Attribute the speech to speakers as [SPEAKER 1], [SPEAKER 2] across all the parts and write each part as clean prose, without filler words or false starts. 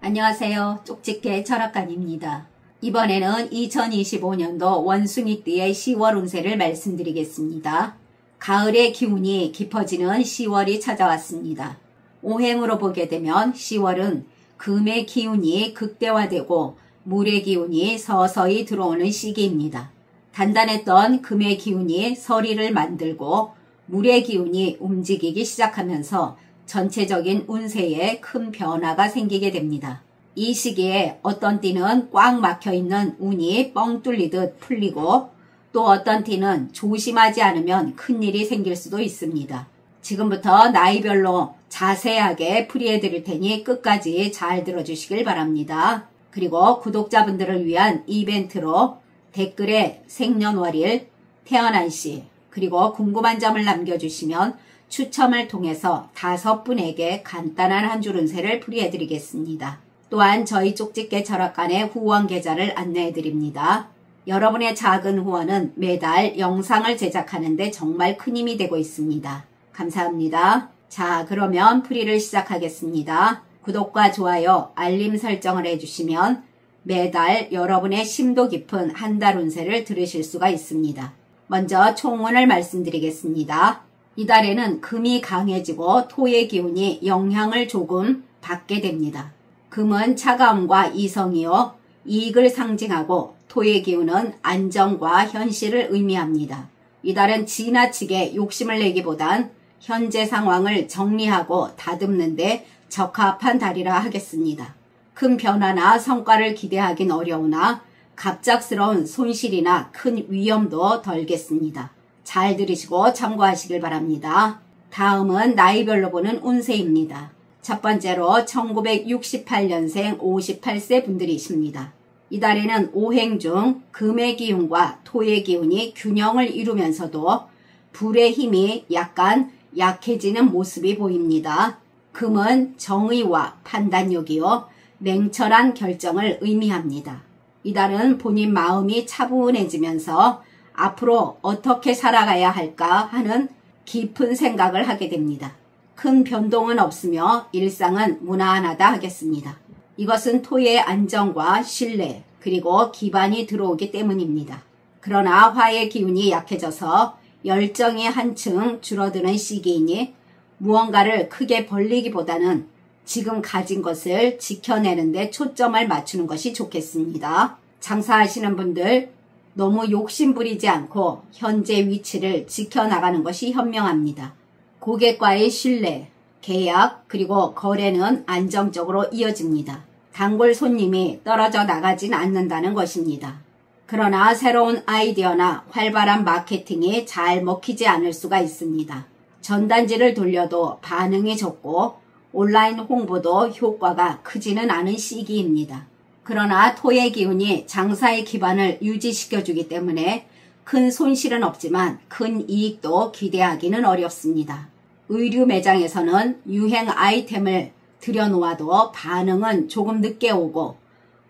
[SPEAKER 1] 안녕하세요. 쪽집게 철학관입니다. 이번에는 2025년도 원숭이띠의 10월 운세를 말씀드리겠습니다. 가을의 기운이 깊어지는 10월이 찾아왔습니다. 오행으로 보게 되면 10월은 금의 기운이 극대화되고 물의 기운이 서서히 들어오는 시기입니다. 단단했던 금의 기운이 서리를 만들고 물의 기운이 움직이기 시작하면서 전체적인 운세에 큰 변화가 생기게 됩니다. 이 시기에 어떤 띠는 꽉 막혀있는 운이 뻥 뚫리듯 풀리고 또 어떤 띠는 조심하지 않으면 큰일이 생길 수도 있습니다. 지금부터 나이별로 자세하게 풀이해 드릴 테니 끝까지 잘 들어주시길 바랍니다. 그리고 구독자분들을 위한 이벤트로 댓글에 생년월일, 태어난 시, 그리고 궁금한 점을 남겨주시면 추첨을 통해서 5분에게 간단한 한 줄 운세를 풀이해 드리겠습니다. 또한 저희 쪽집게 철학관의 후원 계좌를 안내해 드립니다. 여러분의 작은 후원은 매달 영상을 제작하는 데 정말 큰 힘이 되고 있습니다. 감사합니다. 자, 그러면 풀이를 시작하겠습니다. 구독과 좋아요, 알림 설정을 해주시면 매달 여러분의 심도 깊은 한 달 운세를 들으실 수가 있습니다. 먼저 총운을 말씀드리겠습니다. 이달에는 금이 강해지고 토의 기운이 영향을 조금 받게 됩니다. 금은 차가움과 이성이요, 이익을 상징하고 토의 기운은 안정과 현실을 의미합니다. 이달은 지나치게 욕심을 내기보단 현재 상황을 정리하고 다듬는데 적합한 달이라 하겠습니다. 큰 변화나 성과를 기대하긴 어려우나 갑작스러운 손실이나 큰 위험도 덜겠습니다. 잘 들으시고 참고하시길 바랍니다. 다음은 나이별로 보는 운세입니다. 첫 번째로 1968년생 58세 분들이십니다. 이달에는 오행 중 금의 기운과 토의 기운이 균형을 이루면서도 불의 힘이 약간 약해지는 모습이 보입니다. 금은 정의와 판단력이요, 냉철한 결정을 의미합니다. 이달은 본인 마음이 차분해지면서 앞으로 어떻게 살아가야 할까 하는 깊은 생각을 하게 됩니다. 큰 변동은 없으며 일상은 무난하다 하겠습니다. 이것은 토의 안정과 신뢰 그리고 기반이 들어오기 때문입니다. 그러나 화의 기운이 약해져서 열정이 한층 줄어드는 시기이니 무언가를 크게 벌리기보다는 지금 가진 것을 지켜내는 데 초점을 맞추는 것이 좋겠습니다. 장사하시는 분들 너무 욕심부리지 않고 현재 위치를 지켜나가는 것이 현명합니다. 고객과의 신뢰, 계약, 그리고 거래는 안정적으로 이어집니다. 단골 손님이 떨어져 나가진 않는다는 것입니다. 그러나 새로운 아이디어나 활발한 마케팅이 잘 먹히지 않을 수가 있습니다. 전단지를 돌려도 반응이 적고 온라인 홍보도 효과가 크지는 않은 시기입니다. 그러나 토의 기운이 장사의 기반을 유지시켜주기 때문에 큰 손실은 없지만 큰 이익도 기대하기는 어렵습니다. 의류 매장에서는 유행 아이템을 들여놓아도 반응은 조금 늦게 오고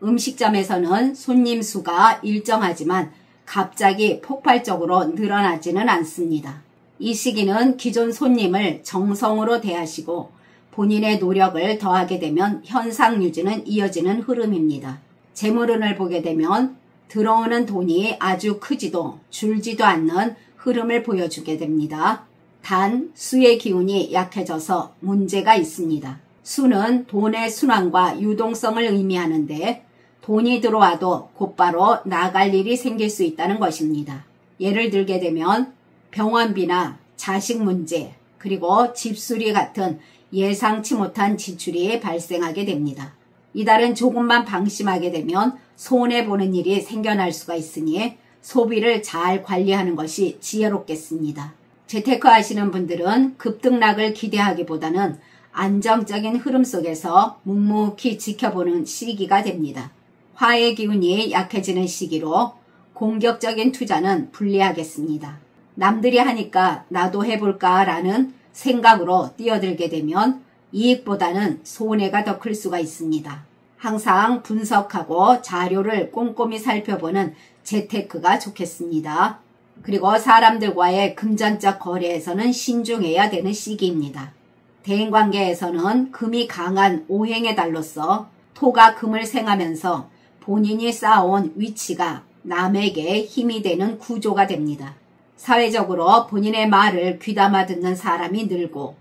[SPEAKER 1] 음식점에서는 손님 수가 일정하지만 갑자기 폭발적으로 늘어나지는 않습니다. 이 시기는 기존 손님을 정성으로 대하시고 본인의 노력을 더하게 되면 현상 유지는 이어지는 흐름입니다. 재물운을 보게 되면 들어오는 돈이 아주 크지도 줄지도 않는 흐름을 보여주게 됩니다. 단 수의 기운이 약해져서 문제가 있습니다. 수는 돈의 순환과 유동성을 의미하는데 돈이 들어와도 곧바로 나갈 일이 생길 수 있다는 것입니다. 예를 들게 되면 병원비나 자식 문제, 그리고 집수리 같은 예상치 못한 지출이 발생하게 됩니다. 이달은 조금만 방심하게 되면 손해보는 일이 생겨날 수가 있으니 소비를 잘 관리하는 것이 지혜롭겠습니다. 재테크 하시는 분들은 급등락을 기대하기보다는 안정적인 흐름 속에서 묵묵히 지켜보는 시기가 됩니다. 화의 기운이 약해지는 시기로 공격적인 투자는 불리하겠습니다. 남들이 하니까 나도 해볼까 라는 생각으로 뛰어들게 되면 이익보다는 손해가 더 클 수가 있습니다. 항상 분석하고 자료를 꼼꼼히 살펴보는 재테크가 좋겠습니다. 그리고 사람들과의 금전적 거래에서는 신중해야 되는 시기입니다. 대인관계에서는 금이 강한 오행의 달로서 토가 금을 생하면서 본인이 쌓아온 위치가 남에게 힘이 되는 구조가 됩니다. 사회적으로 본인의 말을 귀담아 듣는 사람이 늘고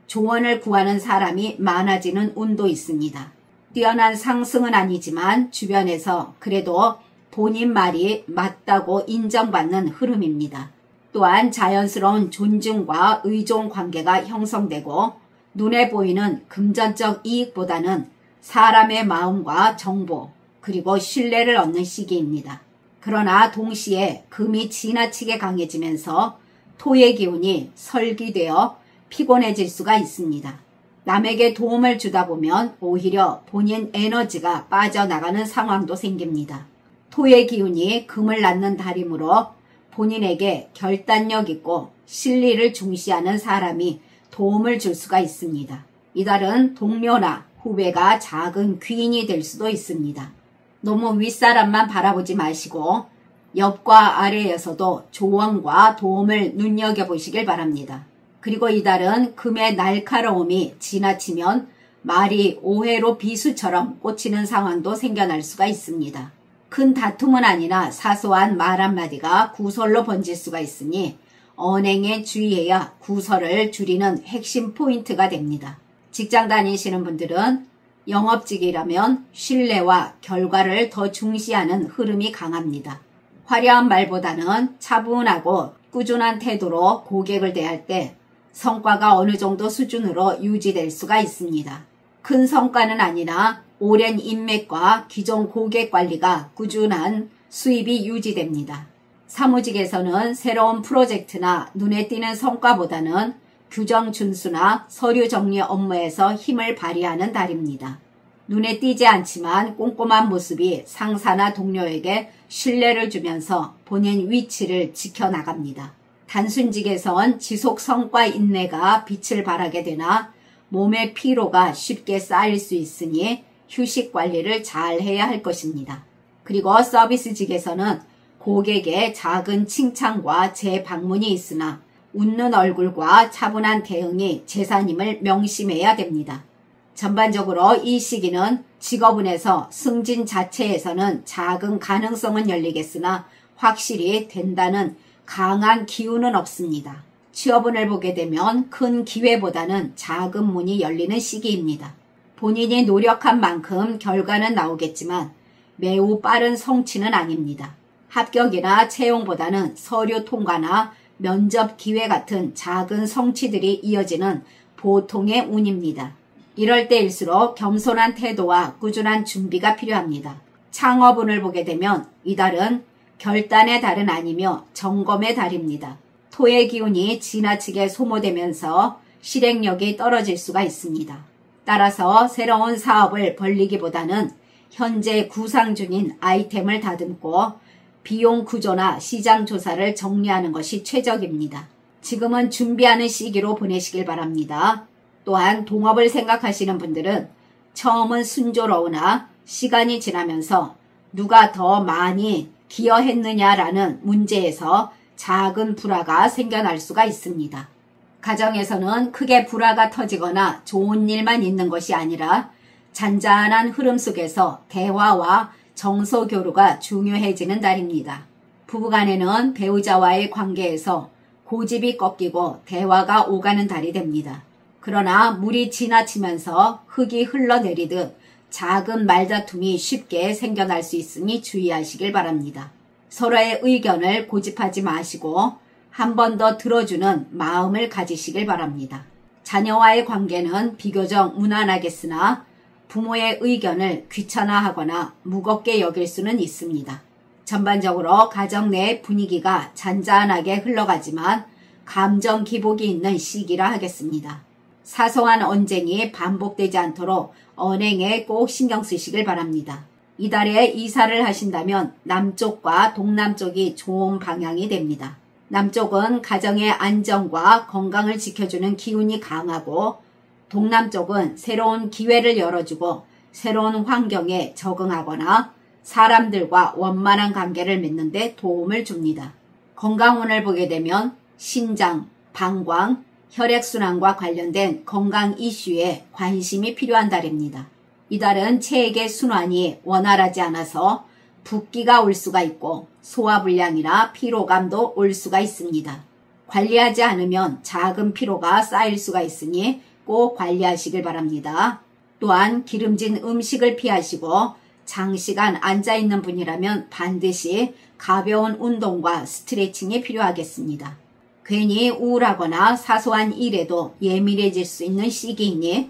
[SPEAKER 1] 조언을 구하는 사람이 많아지는 운도 있습니다. 뛰어난 상승은 아니지만 주변에서 그래도 본인 말이 맞다고 인정받는 흐름입니다. 또한 자연스러운 존중과 의존 관계가 형성되고 눈에 보이는 금전적 이익보다는 사람의 마음과 정보 그리고 신뢰를 얻는 시기입니다. 그러나 동시에 금이 지나치게 강해지면서 토의 기운이 설기되어 피곤해질 수가 있습니다. 남에게 도움을 주다 보면 오히려 본인 에너지가 빠져나가는 상황도 생깁니다. 토의 기운이 금을 낳는 달이므로 본인에게 결단력 있고 실리를 중시하는 사람이 도움을 줄 수가 있습니다. 이달은 동료나 후배가 작은 귀인이 될 수도 있습니다. 너무 윗사람만 바라보지 마시고 옆과 아래에서도 조언과 도움을 눈여겨보시길 바랍니다. 그리고 이달은 금의 날카로움이 지나치면 말이 오해로 비수처럼 꽂히는 상황도 생겨날 수가 있습니다. 큰 다툼은 아니나 사소한 말 한마디가 구설로 번질 수가 있으니 언행에 주의해야 구설을 줄이는 핵심 포인트가 됩니다. 직장 다니시는 분들은 영업직이라면 신뢰와 결과를 더 중시하는 흐름이 강합니다. 화려한 말보다는 차분하고 꾸준한 태도로 고객을 대할 때 성과가 어느 정도 수준으로 유지될 수가 있습니다. 큰 성과는 아니나 오랜 인맥과 기존 고객 관리가 꾸준한 수입이 유지됩니다. 사무직에서는 새로운 프로젝트나 눈에 띄는 성과보다는 규정 준수나 서류 정리 업무에서 힘을 발휘하는 달입니다. 눈에 띄지 않지만 꼼꼼한 모습이 상사나 동료에게 신뢰를 주면서 본인 위치를 지켜나갑니다. 단순직에선 지속 성과 인내가 빛을 발하게 되나 몸의 피로가 쉽게 쌓일 수 있으니 휴식 관리를 잘 해야 할 것입니다. 그리고 서비스직에서는 고객의 작은 칭찬과 재방문이 있으나 웃는 얼굴과 차분한 대응이 재산임을 명심해야 됩니다. 전반적으로 이 시기는 직업운에서 승진 자체에서는 작은 가능성은 열리겠으나 확실히 된다는 강한 기운은 없습니다. 취업운을 보게 되면 큰 기회보다는 작은 문이 열리는 시기입니다. 본인이 노력한 만큼 결과는 나오겠지만 매우 빠른 성취는 아닙니다. 합격이나 채용보다는 서류 통과나 면접 기회 같은 작은 성취들이 이어지는 보통의 운입니다. 이럴 때일수록 겸손한 태도와 꾸준한 준비가 필요합니다. 창업운을 보게 되면 이달은 결단의 달은 아니며 점검의 달입니다. 토의 기운이 지나치게 소모되면서 실행력이 떨어질 수가 있습니다. 따라서 새로운 사업을 벌리기보다는 현재 구상 중인 아이템을 다듬고 비용 구조나 시장 조사를 정리하는 것이 최적입니다. 지금은 준비하는 시기로 보내시길 바랍니다. 또한 동업을 생각하시는 분들은 처음은 순조로우나 시간이 지나면서 누가 더 많이 기여했느냐라는 문제에서 작은 불화가 생겨날 수가 있습니다. 가정에서는 크게 불화가 터지거나 좋은 일만 있는 것이 아니라 잔잔한 흐름 속에서 대화와 정서 교류가 중요해지는 달입니다. 부부간에는 배우자와의 관계에서 고집이 꺾이고 대화가 오가는 달이 됩니다. 그러나 물이 지나치면서 흙이 흘러내리듯 작은 말다툼이 쉽게 생겨날 수 있으니 주의하시길 바랍니다. 서로의 의견을 고집하지 마시고 한 번 더 들어주는 마음을 가지시길 바랍니다. 자녀와의 관계는 비교적 무난하겠으나 부모의 의견을 귀찮아하거나 무겁게 여길 수는 있습니다. 전반적으로 가정 내 분위기가 잔잔하게 흘러가지만 감정 기복이 있는 시기라 하겠습니다. 사소한 언쟁이 반복되지 않도록 언행에 꼭 신경 쓰시길 바랍니다. 이달에 이사를 하신다면 남쪽과 동남쪽이 좋은 방향이 됩니다. 남쪽은 가정의 안정과 건강을 지켜주는 기운이 강하고 동남쪽은 새로운 기회를 열어주고 새로운 환경에 적응하거나 사람들과 원만한 관계를 맺는 데 도움을 줍니다. 건강운을 보게 되면 신장, 방광, 혈액순환과 관련된 건강 이슈에 관심이 필요한 달입니다. 이달은 체액의 순환이 원활하지 않아서 붓기가 올 수가 있고 소화불량이나 피로감도 올 수가 있습니다. 관리하지 않으면 작은 피로가 쌓일 수가 있으니 꼭 관리하시길 바랍니다. 또한 기름진 음식을 피하시고 장시간 앉아있는 분이라면 반드시 가벼운 운동과 스트레칭이 필요하겠습니다. 괜히 우울하거나 사소한 일에도 예민해질 수 있는 시기이니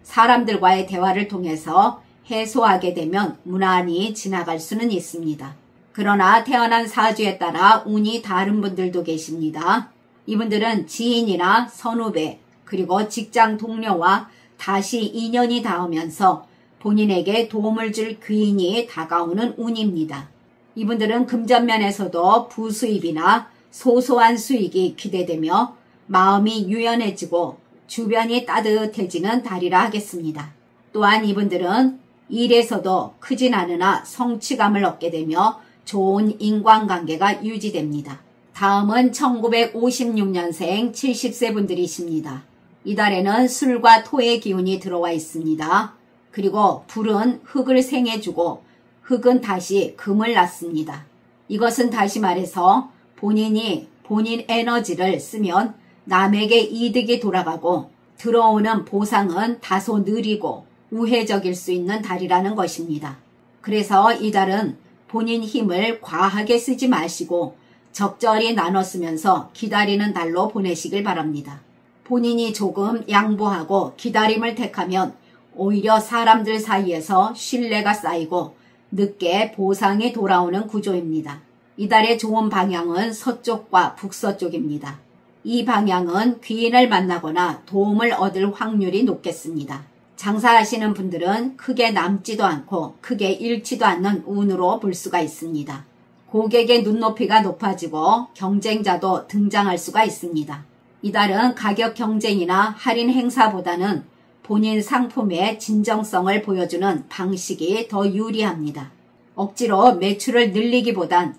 [SPEAKER 1] 사람들과의 대화를 통해서 해소하게 되면 무난히 지나갈 수는 있습니다. 그러나 태어난 사주에 따라 운이 다른 분들도 계십니다. 이분들은 지인이나 선후배 그리고 직장 동료와 다시 인연이 닿으면서 본인에게 도움을 줄 귀인이 다가오는 운입니다. 이분들은 금전면에서도 부수입이나 소소한 수익이 기대되며 마음이 유연해지고 주변이 따뜻해지는 달이라 하겠습니다. 또한 이분들은 일에서도 크진 않으나 성취감을 얻게 되며 좋은 인간관계가 유지됩니다. 다음은 1956년생 70세 분들이십니다. 이달에는 술과 토의 기운이 들어와 있습니다. 그리고 불은 흙을 생해주고 흙은 다시 금을 낳습니다. 이것은 다시 말해서 본인이 본인 에너지를 쓰면 남에게 이득이 돌아가고 들어오는 보상은 다소 느리고 우회적일 수 있는 달이라는 것입니다. 그래서 이달은 본인 힘을 과하게 쓰지 마시고 적절히 나눠 쓰면서 기다리는 달로 보내시길 바랍니다. 본인이 조금 양보하고 기다림을 택하면 오히려 사람들 사이에서 신뢰가 쌓이고 늦게 보상이 돌아오는 구조입니다. 이달의 좋은 방향은 서쪽과 북서쪽입니다. 이 방향은 귀인을 만나거나 도움을 얻을 확률이 높겠습니다. 장사하시는 분들은 크게 남지도 않고 크게 잃지도 않는 운으로 볼 수가 있습니다. 고객의 눈높이가 높아지고 경쟁자도 등장할 수가 있습니다. 이달은 가격 경쟁이나 할인 행사보다는 본인 상품의 진정성을 보여주는 방식이 더 유리합니다. 억지로 매출을 늘리기보단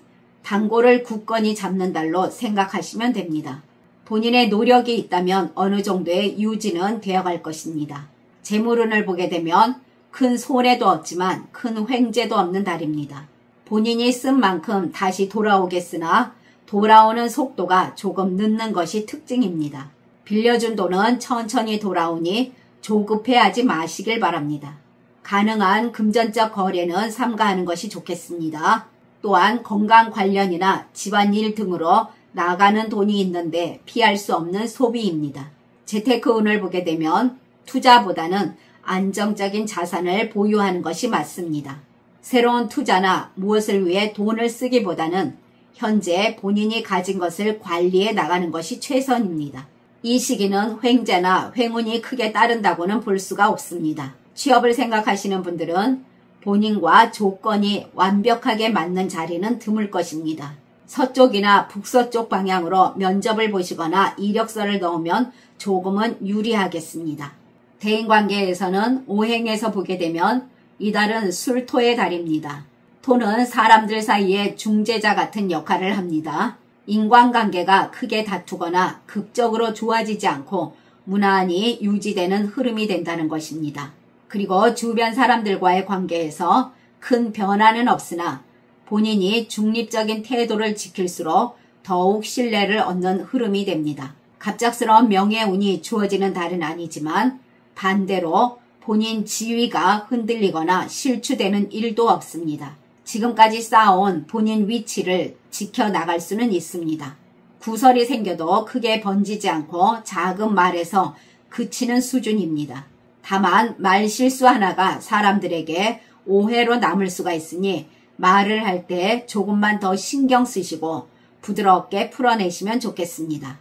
[SPEAKER 1] 단골을 굳건히 잡는 달로 생각하시면 됩니다. 본인의 노력이 있다면 어느 정도의 유지는 되어갈 것입니다. 재물운을 보게 되면 큰 손해도 없지만 큰 횡재도 없는 달입니다. 본인이 쓴 만큼 다시 돌아오겠으나 돌아오는 속도가 조금 늦는 것이 특징입니다. 빌려준 돈은 천천히 돌아오니 조급해하지 마시길 바랍니다. 가능한 금전적 거래는 삼가하는 것이 좋겠습니다. 또한 건강 관련이나 집안일 등으로 나가는 돈이 있는데 피할 수 없는 소비입니다. 재테크운을 보게 되면 투자보다는 안정적인 자산을 보유하는 것이 맞습니다. 새로운 투자나 무엇을 위해 돈을 쓰기보다는 현재 본인이 가진 것을 관리해 나가는 것이 최선입니다. 이 시기는 횡재나 횡운이 크게 따른다고는 볼 수가 없습니다. 취업을 생각하시는 분들은 본인과 조건이 완벽하게 맞는 자리는 드물 것입니다. 서쪽이나 북서쪽 방향으로 면접을 보시거나 이력서를 넣으면 조금은 유리하겠습니다. 대인관계에서는 오행에서 보게 되면 이달은 술토의 달입니다. 토는 사람들 사이에 중재자 같은 역할을 합니다. 인간관계가 크게 다투거나 극적으로 좋아지지 않고 무난히 유지되는 흐름이 된다는 것입니다. 그리고 주변 사람들과의 관계에서 큰 변화는 없으나 본인이 중립적인 태도를 지킬수록 더욱 신뢰를 얻는 흐름이 됩니다. 갑작스러운 명예운이 주어지는 달은 아니지만 반대로 본인 지위가 흔들리거나 실추되는 일도 없습니다. 지금까지 쌓아온 본인 위치를 지켜나갈 수는 있습니다. 구설이 생겨도 크게 번지지 않고 작은 말에서 그치는 수준입니다. 다만 말 실수 하나가 사람들에게 오해로 남을 수가 있으니 말을 할 때 조금만 더 신경 쓰시고 부드럽게 풀어내시면 좋겠습니다.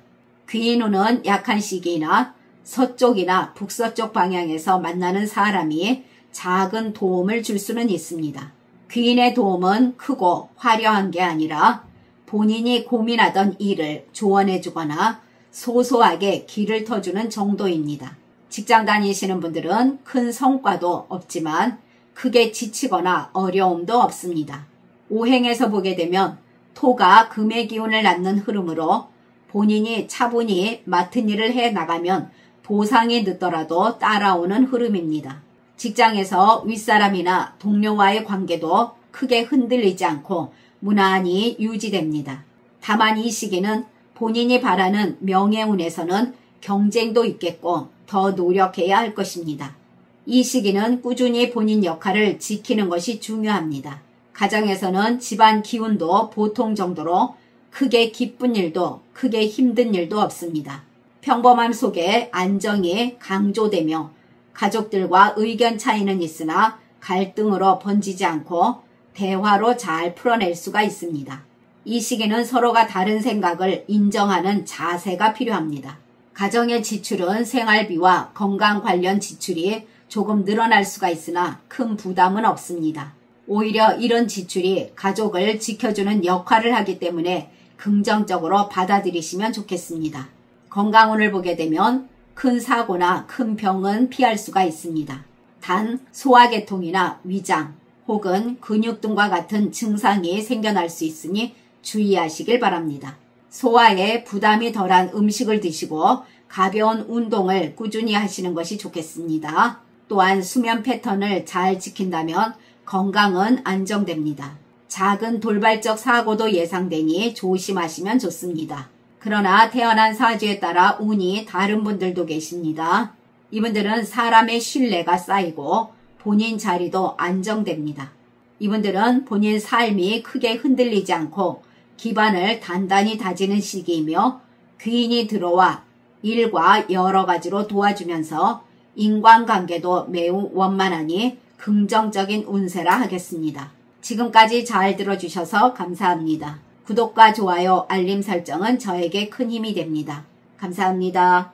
[SPEAKER 1] 귀인운은 약한 시기나 서쪽이나 북서쪽 방향에서 만나는 사람이 작은 도움을 줄 수는 있습니다. 귀인의 도움은 크고 화려한 게 아니라 본인이 고민하던 일을 조언해주거나 소소하게 길을 터주는 정도입니다. 직장 다니시는 분들은 큰 성과도 없지만 크게 지치거나 어려움도 없습니다. 오행에서 보게 되면 토가 금의 기운을 낳는 흐름으로 본인이 차분히 맡은 일을 해 나가면 보상이 늦더라도 따라오는 흐름입니다. 직장에서 윗사람이나 동료와의 관계도 크게 흔들리지 않고 무난히 유지됩니다. 다만 이 시기는 본인이 바라는 명예운에서는 경쟁도 있겠고 더 노력해야 할 것입니다. 이 시기는 꾸준히 본인 역할을 지키는 것이 중요합니다. 가정에서는 집안 기운도 보통 정도로 크게 기쁜 일도 크게 힘든 일도 없습니다. 평범함 속에 안정이 강조되며 가족들과 의견 차이는 있으나 갈등으로 번지지 않고 대화로 잘 풀어낼 수가 있습니다. 이 시기는 서로가 다른 생각을 인정하는 자세가 필요합니다. 가정의 지출은 생활비와 건강 관련 지출이 조금 늘어날 수가 있으나 큰 부담은 없습니다. 오히려 이런 지출이 가족을 지켜주는 역할을 하기 때문에 긍정적으로 받아들이시면 좋겠습니다. 건강운을 보게 되면 큰 사고나 큰 병은 피할 수가 있습니다. 단 소화계통이나 위장 혹은 근육 등과 같은 증상이 생겨날 수 있으니 주의하시길 바랍니다. 소화에 부담이 덜한 음식을 드시고 가벼운 운동을 꾸준히 하시는 것이 좋겠습니다. 또한 수면 패턴을 잘 지킨다면 건강은 안정됩니다. 작은 돌발적 사고도 예상되니 조심하시면 좋습니다. 그러나 태어난 사주에 따라 운이 다른 분들도 계십니다. 이분들은 사람의 신뢰가 쌓이고 본인 자리도 안정됩니다. 이분들은 본인 삶이 크게 흔들리지 않고 기반을 단단히 다지는 시기이며 귀인이 들어와 일과 여러 가지로 도와주면서 인간관계도 매우 원만하니 긍정적인 운세라 하겠습니다. 지금까지 잘 들어주셔서 감사합니다. 구독과 좋아요, 알림 설정은 저에게 큰 힘이 됩니다. 감사합니다.